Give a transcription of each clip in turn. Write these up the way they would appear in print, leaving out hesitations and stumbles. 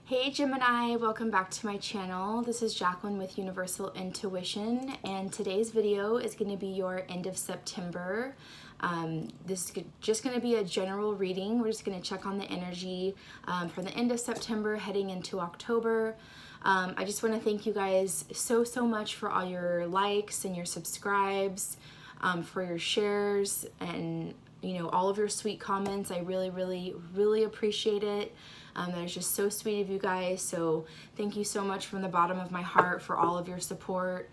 Hey Gemini, welcome back to my channel. This is Jacqueline with Universal Intuition, and today's video is going to be your end of September. This is just going to be a general reading. We're just going to check on the energy from the end of September heading into October. I just want to thank you guys so much for all your likes and your subscribes, for your shares, and all of your sweet comments. I really appreciate it. That is just so sweet of you guys. So thank you so much from the bottom of my heart for all of your support.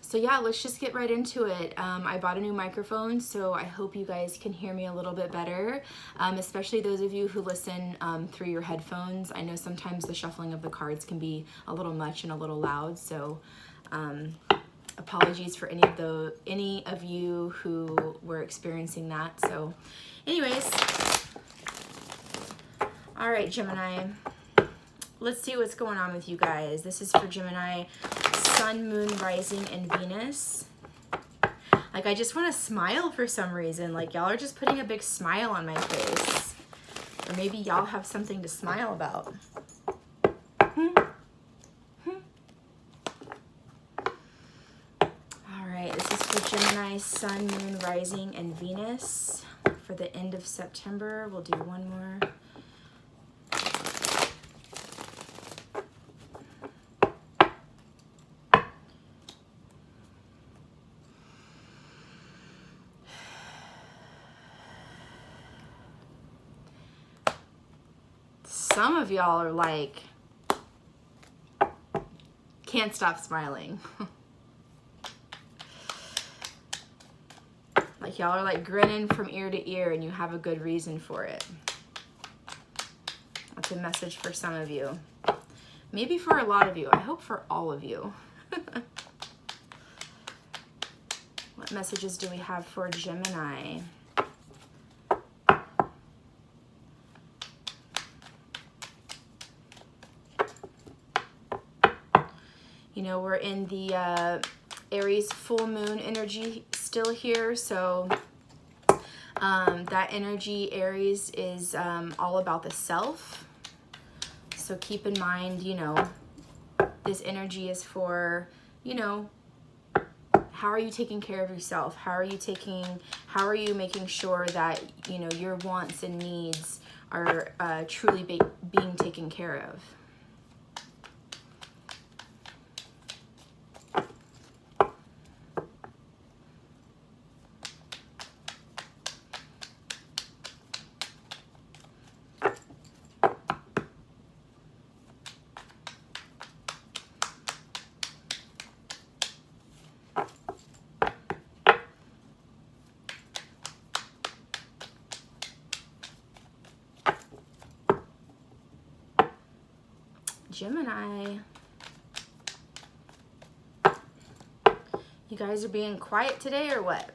So yeah, let's just get right into it. I bought a new microphone, so I hope you guys can hear me a little bit better, especially those of you who listen through your headphones. I know sometimes the shuffling of the cards can be a little much and a little loud, so apologies for any of you who were experiencing that. So anyways, all right, Gemini, let's see what's going on with you guys. This is for Gemini, Sun, Moon, Rising, and Venus. Like, I just want to smile for some reason. Like, y'all are just putting a big smile on my face. Or maybe y'all have something to smile about. All right, this is for Gemini, Sun, Moon, Rising, and Venus. For the end of September, we'll do one more. Some of y'all are like, can't stop smiling. Like, y'all are like grinning from ear to ear, and you have a good reason for it. That's a message for some of you. Maybe for a lot of you. I hope for all of you. What messages do we have for Gemini? We're in the Aries full moon energy still here. So that energy, Aries, is all about the self. So keep in mind, this energy is for, how are you taking care of yourself? How are you making sure that, your wants and needs are truly being taken care of? Gemini, you guys are being quiet today or what?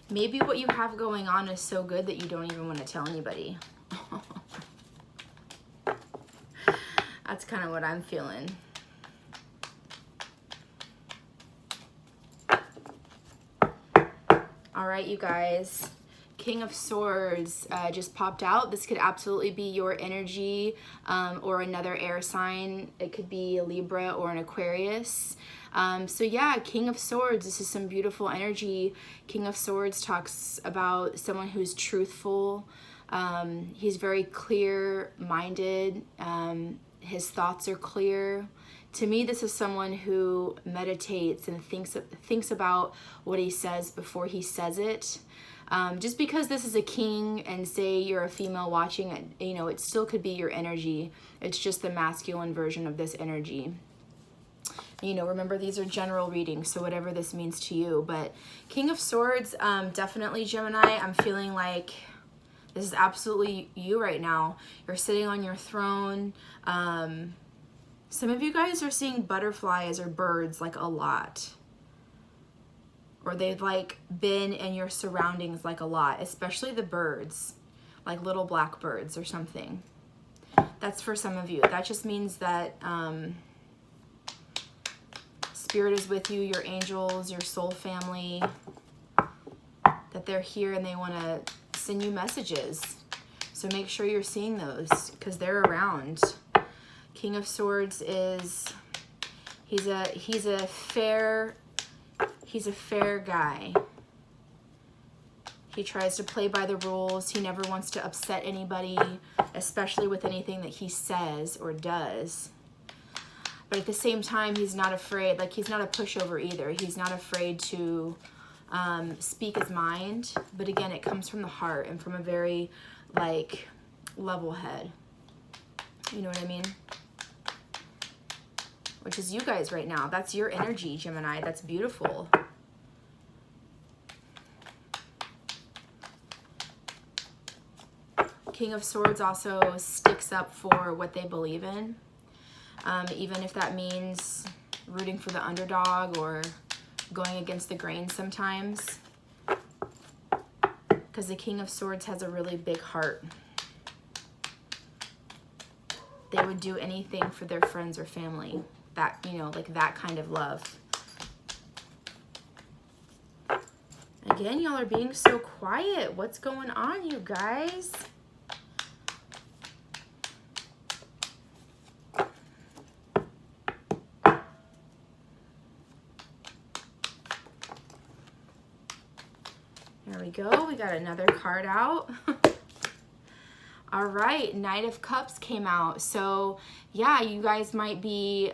Maybe what you have going on is so good that you don't even want to tell anybody. That's kind of what I'm feeling. All right, you guys. King of Swords just popped out. This could absolutely be your energy, or another air sign. It could be a Libra or an Aquarius. So yeah, King of Swords, this is some beautiful energy. King of Swords talks about someone who's truthful. He's very clear-minded. His thoughts are clear. To me, this is someone who meditates and thinks about what he says before he says it. Just because this is a king and say you're a female watching it, it still could be your energy. It's just the masculine version of this energy. Remember, these are general readings, so whatever this means to you. But King of Swords, definitely Gemini, I'm feeling like this is absolutely you right now. You're sitting on your throne. Some of you guys are seeing butterflies or birds like a lot. Or they've like been in your surroundings like a lot, especially the birds, like little black birds or something. That's for some of you. That just means that Spirit is with you, your angels, your soul family, that they're here and they want to send you messages. So So make sure you're seeing those because they're around. King of Swords is, he's a fair guy. He tries to play by the rules. He never wants to upset anybody, especially with anything that he says or does. But at the same time, he's not afraid. Like, he's not a pushover either. He's not afraid to speak his mind. But again, it comes from the heart and from a very, like, level head. You know what I mean? Which is you guys right now. That's your energy, Gemini. That's beautiful. King of Swords also sticks up for what they believe in, even if that means rooting for the underdog or going against the grain sometimes, because the King of Swords has a really big heart. They would do anything for their friends or family, that, you know, like that kind of love. Again, y'all are being so quiet. What's going on, you guys? There we go. We got another card out. All right, Knight of Cups came out. So yeah, you guys might be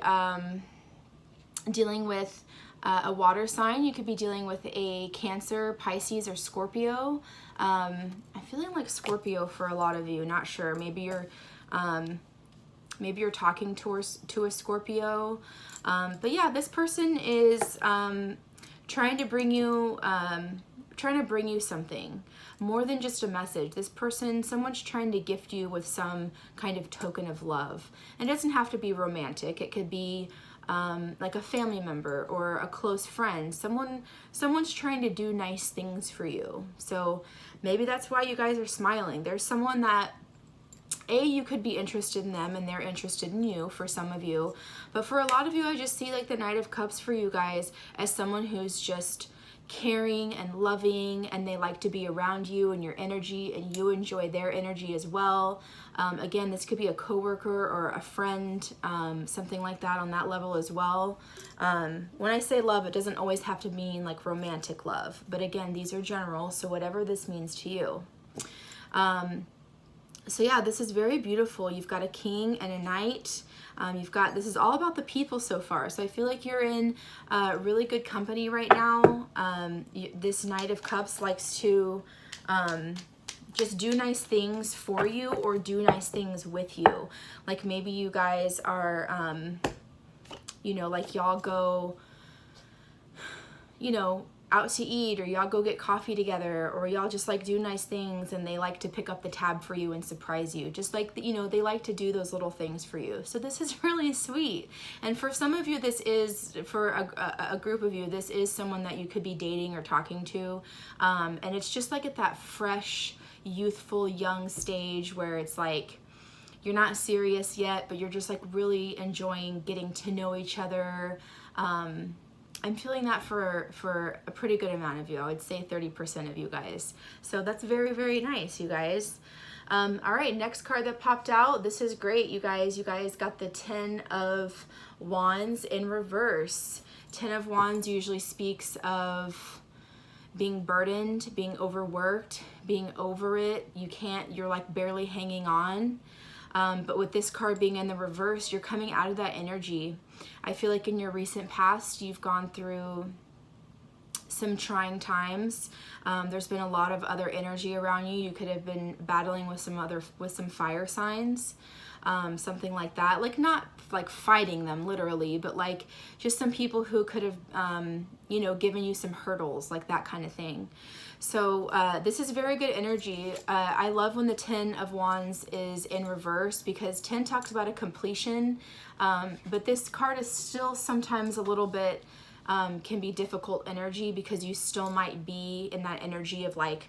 dealing with a water sign. You could be dealing with a Cancer, Pisces, or Scorpio. I'm feeling like Scorpio for a lot of you. Not sure. Maybe you're talking to a Scorpio. But yeah, this person is trying to bring you something more than just a message. This person, someone's trying to gift you with some kind of token of love. And it doesn't have to be romantic. It could be like a family member or a close friend. Someone's trying to do nice things for you. So maybe that's why you guys are smiling. There's someone that you could be interested in them and they're interested in you, for some of you. But for a lot of you, I just see like the Knight of Cups for you guys as someone who's just caring and loving, and they like to be around you and your energy, and you enjoy their energy as well. Again, this could be a coworker or a friend, something like that on that level as well. When I say love, it doesn't always have to mean like romantic love, but again, these are general, so whatever this means to you. So yeah, this is very beautiful. You've got a king and a knight. This is all about the people so far. So I feel like you're in really good company right now. This Knight of Cups likes to just do nice things for you or do nice things with you. Like maybe you guys are, you know, like y'all go, you know, out to eat, or y'all go get coffee together, or y'all just like do nice things, and they like to pick up the tab for you and surprise you. Just like, you know, they like to do those little things for you. So this is really sweet. And for some of you, this is, for a group of you, this is someone that you could be dating or talking to. And it's just like at that fresh, youthful, young stage where it's like, you're not serious yet, but you're just like really enjoying getting to know each other. I'm feeling that for a pretty good amount of you. I would say 30% of you guys. So that's very, very nice, you guys. All right, next card that popped out. This is great, you guys. You guys got the 10 of Wands in reverse. 10 of Wands usually speaks of being burdened, being overworked, being over it. You're like barely hanging on. But with this card being in the reverse, you're coming out of that energy. I feel like in your recent past, you've gone through some trying times. There's been a lot of other energy around you. You could have been battling with some fire signs, something like that. Like not like fighting them literally, but like just some people who could have, you know, given you some hurdles, like that kind of thing. So this is very good energy. I love when the 10 of Wands is in reverse, because 10 talks about a completion, but this card is still sometimes a little bit, can be difficult energy, because you still might be in that energy of like,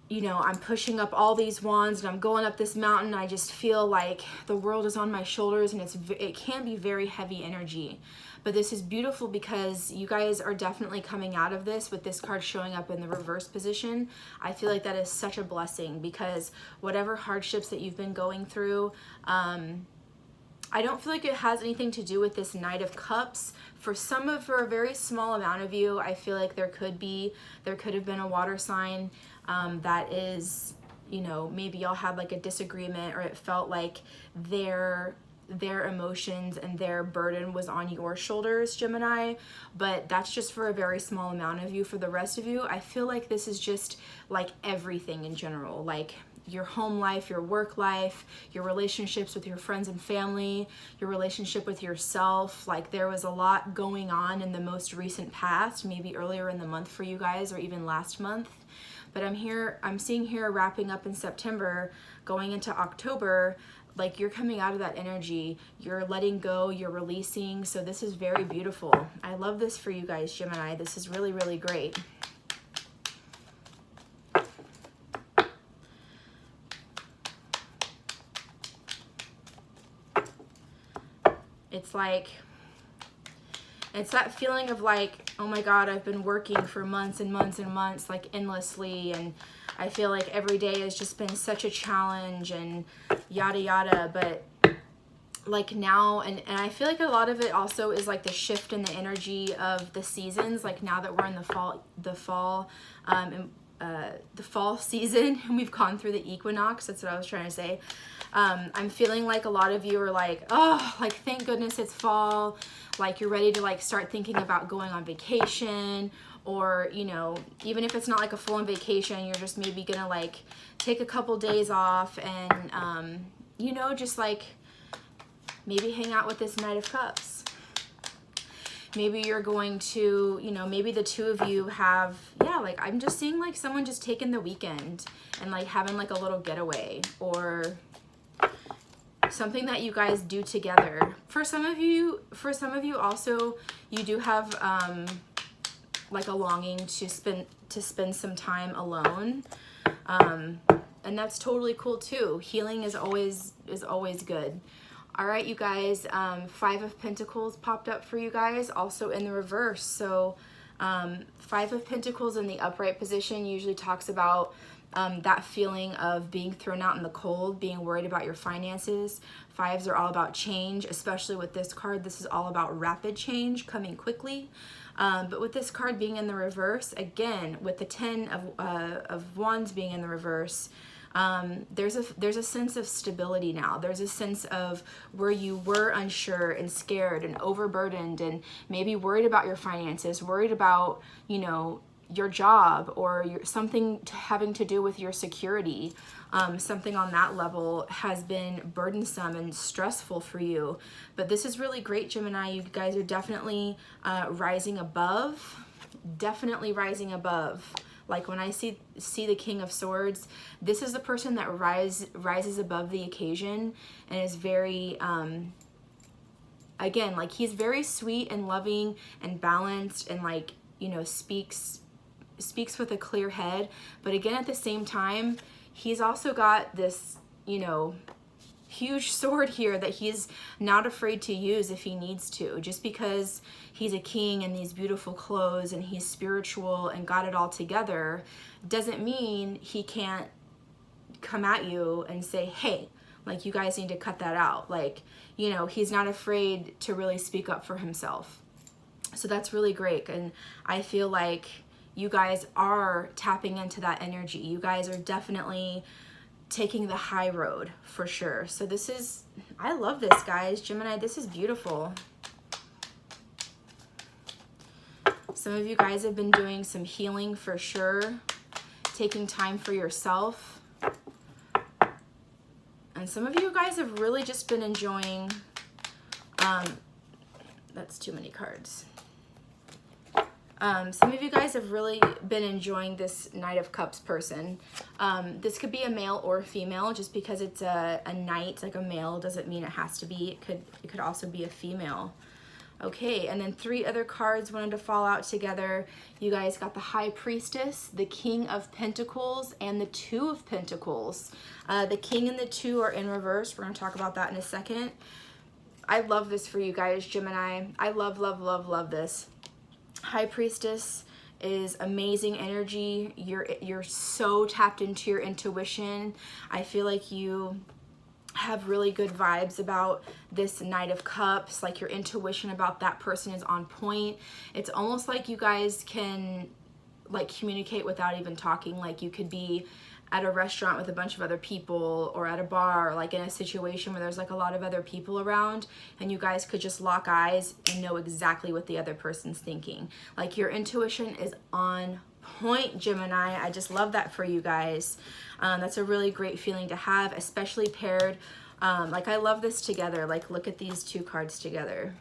you know, I'm pushing up all these wands and I'm going up this mountain. I just feel like the world is on my shoulders, and it can be very heavy energy. But this is beautiful because you guys are definitely coming out of this with this card showing up in the reverse position. I feel like that is such a blessing, because whatever hardships that you've been going through, I don't feel like it has anything to do with this Knight of Cups. For a very small amount of you, I feel like there could have been a water sign that is, you know, maybe y'all had like a disagreement, or it felt like their emotions and their burden was on your shoulders, Gemini. But that's just for a very small amount of you. For the rest of you, I feel like this is just like everything in general, like your home life, your work life, your relationships with your friends and family, your relationship with yourself. Like there was a lot going on in the most recent past, maybe earlier in the month for you guys, or even last month. But I'm seeing here wrapping up in September, going into October, like you're coming out of that energy, you're letting go, you're releasing. So this is very beautiful. I love this for you guys, Gemini. This is really, really great. It's that feeling of like, oh my God, I've been working for months and months and months, like endlessly, and I feel like every day has just been such a challenge and yada yada. But like now, and I feel like a lot of it also is like the shift in the energy of the seasons. Like now that we're in the fall season, and we've gone through the equinox. That's what I was trying to say. I'm feeling like a lot of you are like, oh, like thank goodness it's fall. Like you're ready to like start thinking about going on vacation, or, you know, even if it's not like a full-on vacation, you're just maybe gonna like take a couple days off and, you know, just like maybe hang out with this Knight of Cups. Maybe you're going to, you know, maybe the two of you have, yeah, like I'm just seeing like someone just taking the weekend and like having like a little getaway, or something that you guys do together. For some of you also, you do have like a longing to spend some time alone. And that's totally cool too. Healing is always good. All right, you guys, 5 of Pentacles popped up for you guys, also in the reverse. So 5 of Pentacles in the upright position usually talks about that feeling of being thrown out in the cold, being worried about your finances. 5s are all about change, especially with this card. This is all about rapid change coming quickly. But with this card being in the reverse, again, with the 10 of Wands being in the reverse, there's a sense of stability now. There's a sense of where you were unsure and scared and overburdened and maybe worried about your finances, worried about, you know, your job, or something having to do with your security. Something on that level has been burdensome and stressful for you. But this is really great, Gemini. You guys are definitely rising above. Definitely rising above. Like when I see the King of Swords, this is the person that rises above the occasion and is very, again, like he's very sweet and loving and balanced and like, you know, speaks with a clear head. But again, at the same time, he's also got this, you know, huge sword here that he's not afraid to use if he needs to. Just because he's a king in these beautiful clothes and he's spiritual and got it all together doesn't mean he can't come at you and say, hey, like you guys need to cut that out. Like, you know, he's not afraid to really speak up for himself. So that's really great. And I feel like you guys are tapping into that energy. You guys are definitely taking the high road for sure. So this is, I love this, guys. Gemini, this is beautiful. Some of you guys have been doing some healing for sure, taking time for yourself. And some of you guys have really just been enjoying, that's too many cards. Some of you guys have really been enjoying this Knight of Cups person. This could be a male or a female. Just because it's a knight, like a male, doesn't mean it has to be. It could also be a female. Okay, and then 3 other cards wanted to fall out together. You guys got the High Priestess, the King of Pentacles, and the Two of Pentacles. The King and the Two are in reverse. We're going to talk about that in a second. I love this for you guys, Gemini. I love, love, love, love this. High Priestess is amazing energy. You're so tapped into your intuition. I feel like you have really good vibes about this Knight of Cups. Like your intuition about that person is on point. It's almost like you guys can like communicate without even talking. Like you could be at a restaurant with a bunch of other people, or at a bar, or like in a situation where there's like a lot of other people around, and you guys could just lock eyes and know exactly what the other person's thinking. Like your intuition is on point, Gemini. I just love that for you guys. That's a really great feeling to have, especially paired. Like I love this together. Like look at these 2 cards together.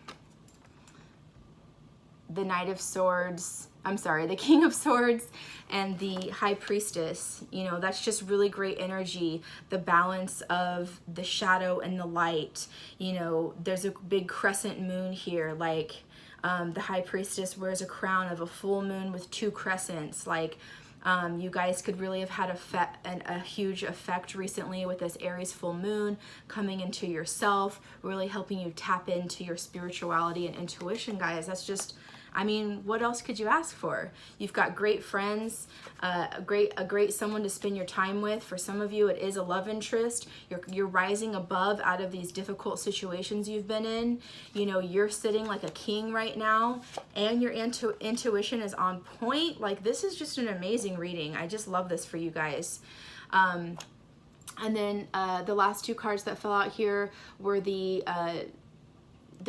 The Knight of Swords, I'm sorry, the King of Swords and the High Priestess. You know, that's just really great energy. The balance of the shadow and the light. You know, there's a big crescent moon here. Like the High Priestess wears a crown of a full moon with 2 crescents. Like you guys could really have had a huge effect recently with this Aries full moon coming into yourself, really helping you tap into your spirituality and intuition, guys. That's just, I mean, what else could you ask for? You've got great friends, a great someone to spend your time with. For some of you, it is a love interest. You're rising above out of these difficult situations you've been in. You know, you're sitting like a king right now, and your intuition is on point. Like this is just an amazing reading. I just love this for you guys. And then the last 2 cards that fell out here were the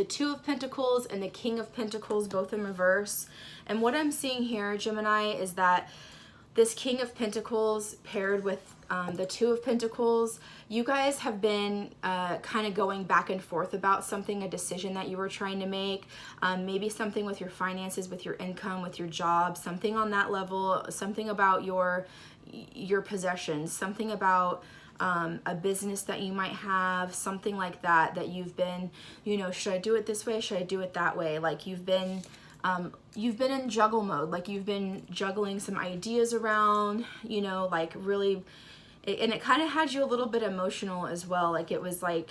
Two of Pentacles and the King of Pentacles, both in reverse. And what I'm seeing here, Gemini, is that this King of Pentacles paired with the Two of Pentacles, you guys have been kind of going back and forth about something, a decision that you were trying to make, maybe something with your finances, with your income, with your job, something on that level, something about your possessions, something about a business that you might have, something like that, that you've been, you know, should I do it this way? Should I do it that way? Like you've been in juggle mode. Like you've been juggling some ideas around, you know, like really, and it kind of had you a little bit emotional as well. Like it was like,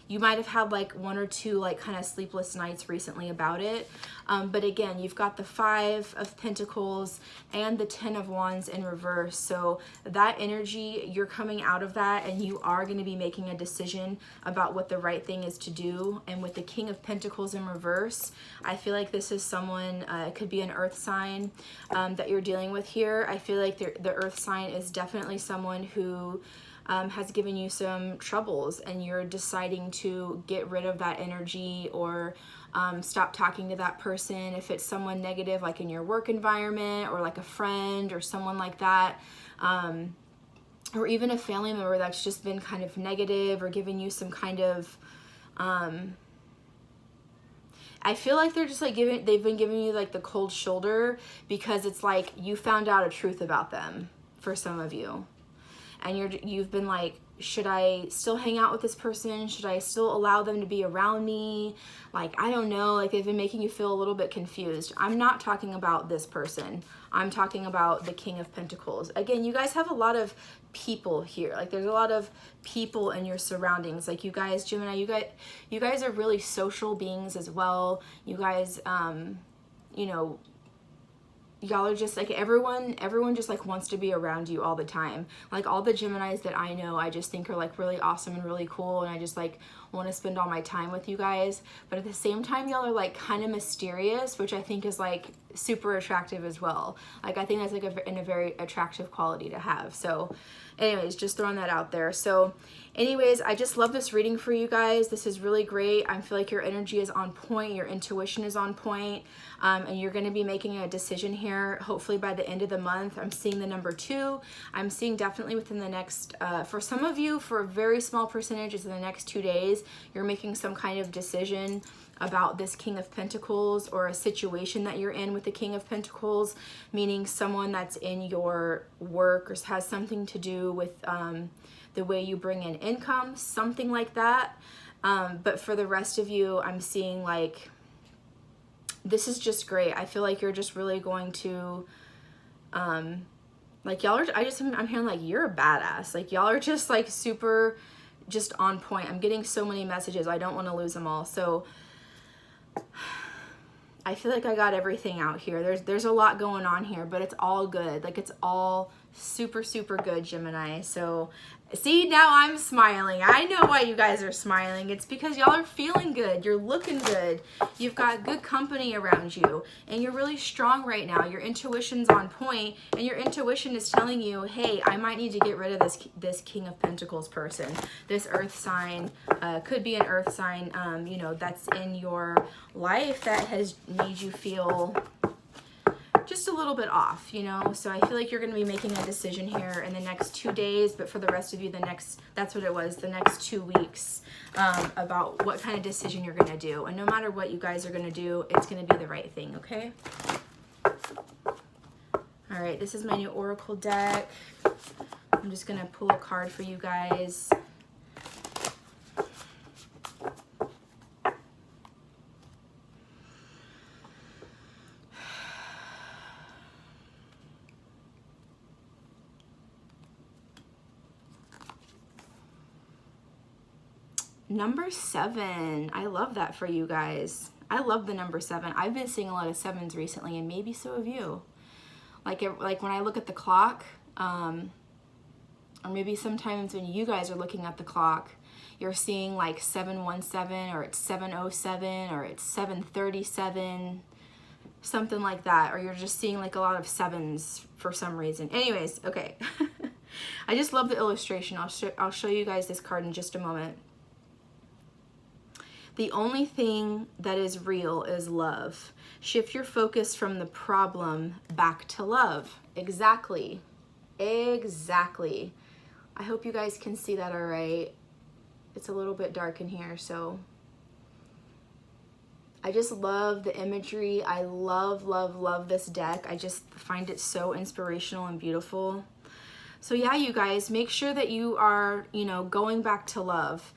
you might have had like 1 or 2 like kind of sleepless nights recently about it. But again, you've got the 5 of Pentacles and the 10 of Wands in reverse. So that energy, you're coming out of that, and you are going to be making a decision about what the right thing is to do. And with the King of Pentacles in reverse, I feel like this is someone, it could be an earth sign that you're dealing with here. I feel like the earth sign is definitely someone who has given you some troubles, and you're deciding to get rid of that energy, or stop talking to that person. If it's someone negative, like in your work environment, or like a friend or someone like that, or even a family member that's just been kind of negative or giving you some kind of, I feel like they're just like they've been giving you like the cold shoulder, because it's like you found out a truth about them for some of you. And you've been like, should I still hang out with this person? Should I still allow them to be around me? Like, I don't know. Like, they've been making you feel a little bit confused. I'm not talking about this person. I'm talking about the King of Pentacles. Again, you guys have a lot of people here. Like, there's a lot of people in your surroundings. Like, you guys, Gemini, you guys are really social beings as well. You guys, you know, y'all are just like, everyone just like wants to be around you all the time. Like all the Geminis that I know, I just think are like really awesome and really cool, and I just like want to spend all my time with you guys. But at the same time, y'all are like kind of mysterious, which I think is like super attractive as well. Like I think that's like a very attractive quality to have. So anyways, just throwing that out there. So anyways, I just love this reading for you guys. This is really great. I feel like your energy is on point, your intuition is on point, and you're going to be making a decision here hopefully by the end of the month. I'm seeing the number 2. I'm seeing definitely within the next, for some of you, for a very small percentage, is in the next 2 days, you're making some kind of decision about this King of Pentacles, or a situation that you're in with the King of Pentacles, meaning someone that's in your work or has something to do with the way you bring in income, something like that. But for the rest of you, I'm seeing like this is just great. I feel like you're just really going to, like y'all are, I'm hearing like, you're a badass. Like y'all are just like super just on point. I'm getting so many messages. I don't want to lose them all. So I feel like I got everything out here. There's a lot going on here, but it's all good. Like it's all super, super good, Gemini. So see, now I'm smiling. I know why you guys are smiling. It's because y'all are feeling good. You're looking good. You've got good company around you, and you're really strong right now. Your intuition's on point, and your intuition is telling you, hey, I might need to get rid of this King of Pentacles person. This earth sign, could be an earth sign, you know, that's in your life that has made you feel just a little bit off, you know. So I feel like you're going to be making a decision here in the next 2 days, but for the rest of you, that's what it was, the next 2 weeks, about what kind of decision you're going to do. And no matter what you guys are going to do, it's going to be the right thing, okay? All right, this is my new Oracle deck. I'm just going to pull a card for you guys. Number 7. I love that for you guys. I love the number 7. I've been seeing a lot of 7s recently, and maybe so have you. Like when I look at the clock, or maybe sometimes when you guys are looking at the clock, you're seeing like 717, or it's 707, or it's 737, something like that. Or you're just seeing like a lot of 7s for some reason. Anyways, okay. I just love the illustration. I'll show you guys this card in just a moment. The only thing that is real is love. Shift your focus from the problem back to love. Exactly. Exactly. I hope you guys can see that all right. It's a little bit dark in here, so I just love the imagery. I love, love, love this deck. I just find it so inspirational and beautiful. So yeah, you guys, make sure that you are, you know, going back to love.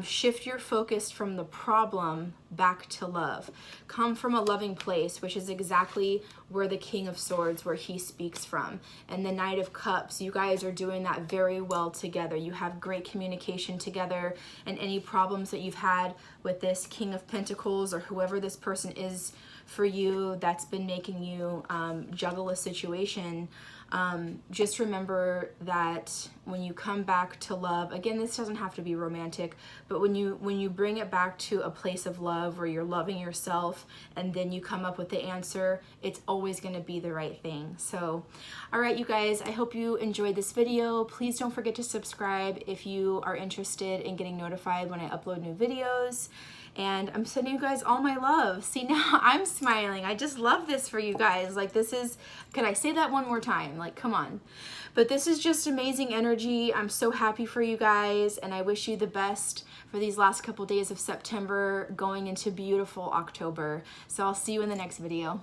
Shift your focus from the problem back to love. Come from a loving place, which is exactly where the King of Swords, where he speaks from. And the Knight of Cups, you guys are doing that very well together. You have great communication together, and any problems that you've had with this King of Pentacles or whoever this person is for you that's been making you juggle a situation, just remember that when you come back to love, again, this doesn't have to be romantic, but when you bring it back to a place of love where you're loving yourself, and then you come up with the answer, it's always going to be the right thing. So, all right, you guys, I hope you enjoyed this video. Please don't forget to subscribe if you are interested in getting notified when I upload new videos. And I'm sending you guys all my love. See, now I'm smiling. I just love this for you guys. Like, this is, could I say that one more time? Like, come on. But this is just amazing energy. I'm so happy for you guys, and I wish you the best for these last couple days of September going into beautiful October. So I'll see you in the next video.